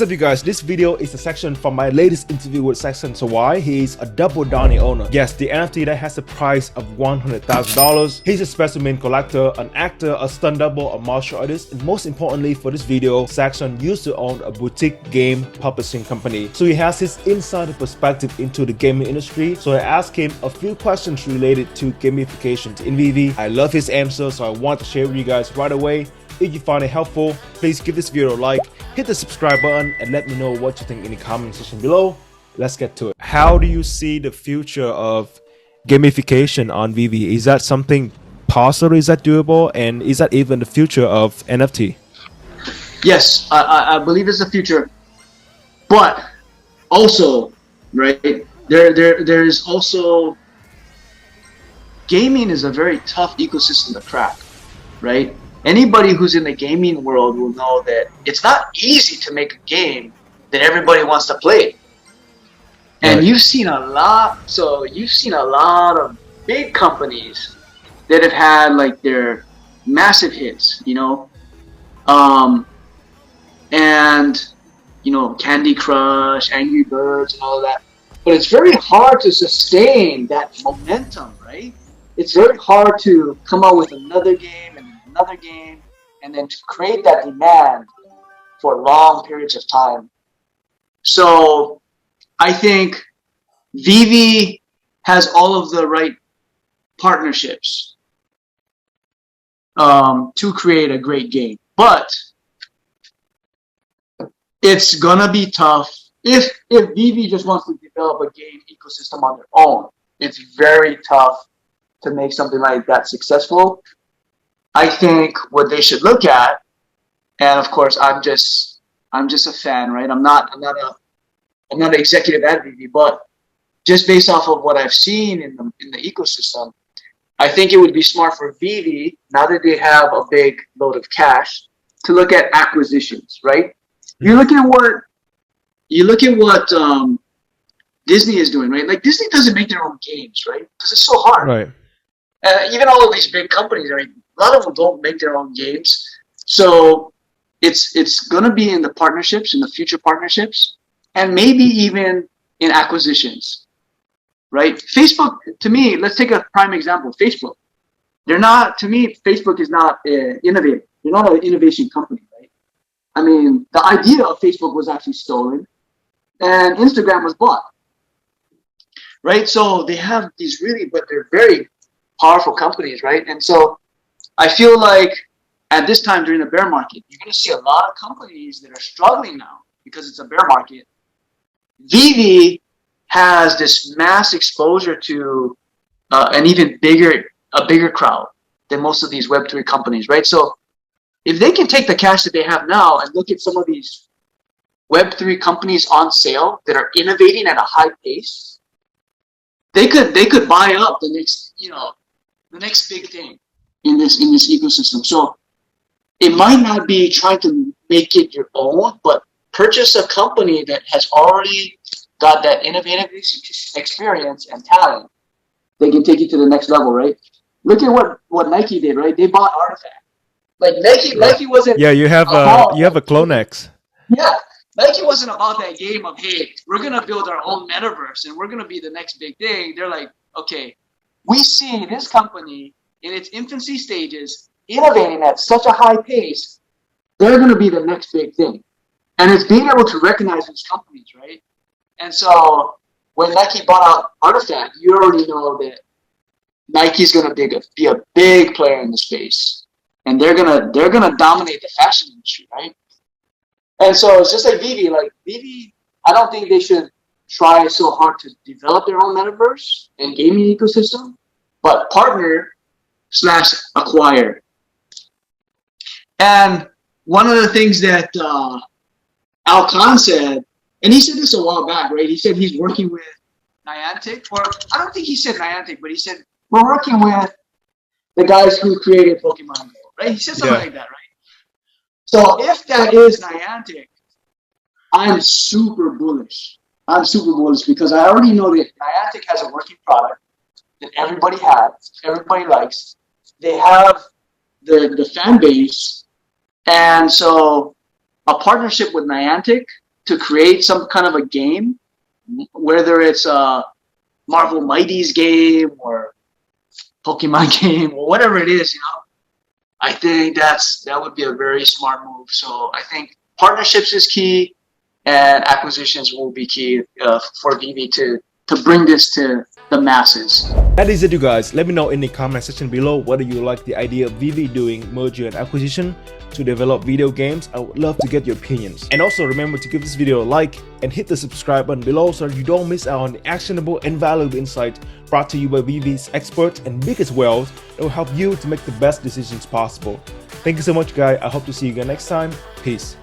What's up you guys, this video is a section from my latest interview with Saxon Sawai. He's a double Donny owner. Yes, the NFT that has a price of $100,000. He's a specimen collector, an actor, a stunt double, a martial artist, and most importantly for this video, Saxon used to own a boutique game publishing company. So he has his insider perspective into the gaming industry. So I asked him a few questions related to gamification in VeVe. I love his answer, so I want to share with you guys right away. If you find it helpful, please give this video a like, hit the subscribe button, and let me know what you think in the comment section below. Let's get to it. How do you see the future of gamification on VeVe? Is that something possible? Is that doable? And is that even the future of NFT? Yes, I believe it's the future. But also, right, there's also, gaming is a very tough ecosystem to crack, right? Anybody who's in the gaming world will know that it's not easy to make a game that everybody wants to play. And right. You've seen a lot of big companies that have had like their massive hits, you know, and you know, Candy Crush, Angry Birds, and all of that. But it's very hard to sustain that momentum, right? It's very hard to come out with another game and another game, and then to create that demand for long periods of time. So I think VeVe has all of the right partnerships to create a great game, but it's gonna be tough if VeVe just wants to develop a game ecosystem on their own. It's very tough to make something like that successful. I think what they should look at, and of course I'm just a fan, right? I'm not an executive at VeVe, but just based off of what I've seen in the ecosystem, I think it would be smart for VeVe, now that they have a big load of cash, to look at acquisitions, right? You look at what Disney is doing, right? Like Disney doesn't make their own games, right? Because it's so hard. Right. Even all of these big companies, right? A lot of them don't make their own games. So it's going to be in the partnerships, in the future partnerships, and maybe even in acquisitions, right? Facebook, to me, let's take a prime example. Facebook. To me, Facebook is not innovative. They're not an innovation company, right? I mean, the idea of Facebook was actually stolen, and Instagram was bought, right? So they have these but they're very powerful companies, right? And so I feel like at this time during the bear market, you're going to see a lot of companies that are struggling now because it's a bear market. VeVe has this mass exposure to an even bigger crowd than most of these Web3 companies, right? So if they can take the cash that they have now and look at some of these Web3 companies on sale that are innovating at a high pace, they could buy up the next big thing in this ecosystem. So it might not be trying to make it your own, but purchase a company that has already got that innovative experience and talent. They can take you to the next level, right? Look at what Nike did, right? They bought Artifact. Like Nike wasn't. Yeah, you have a Clonex. Yeah, Nike wasn't about that game of, hey, we're gonna build our own metaverse and we're gonna be the next big thing. They're like, okay, we see this company in its infancy stages, innovating at such a high pace, they're going to be the next big thing. And it's being able to recognize these companies, right? And so when Nike bought out Artifact, you already know that Nike's going to be a big player in the space, and they're gonna dominate the fashion industry, right? And so it's just like VeVe. Like VeVe, I don't think they should try so hard to develop their own metaverse and gaming ecosystem, but partner/acquire. And one of the things that Al Khan said, and he said this a while back, right? He said he's working with Niantic, or I don't think he said Niantic, but he said we're working with the guys who created Pokemon Go, right? He said something like that, right? So if that is Niantic, I'm super bullish. Because I already know that Niantic has a working product that everybody has, everybody likes. They have the fan base, and so a partnership with Niantic to create some kind of a game, whether it's a Marvel Mighty's game or Pokemon game or whatever it is, I think that would be a very smart move. So I think partnerships is key, and acquisitions will be key for VeVe to bring this to the masses. That is it, you guys. Let me know in the comment section below whether you like the idea of VeVe doing merger and acquisition to develop video games. I would love to get your opinions. And also remember to give this video a like and hit the subscribe button below so you don't miss out on the actionable and valuable insight brought to you by VeVe's experts and biggest whales that will help you to make the best decisions possible. Thank you so much, guys. I hope to see you again next time. Peace.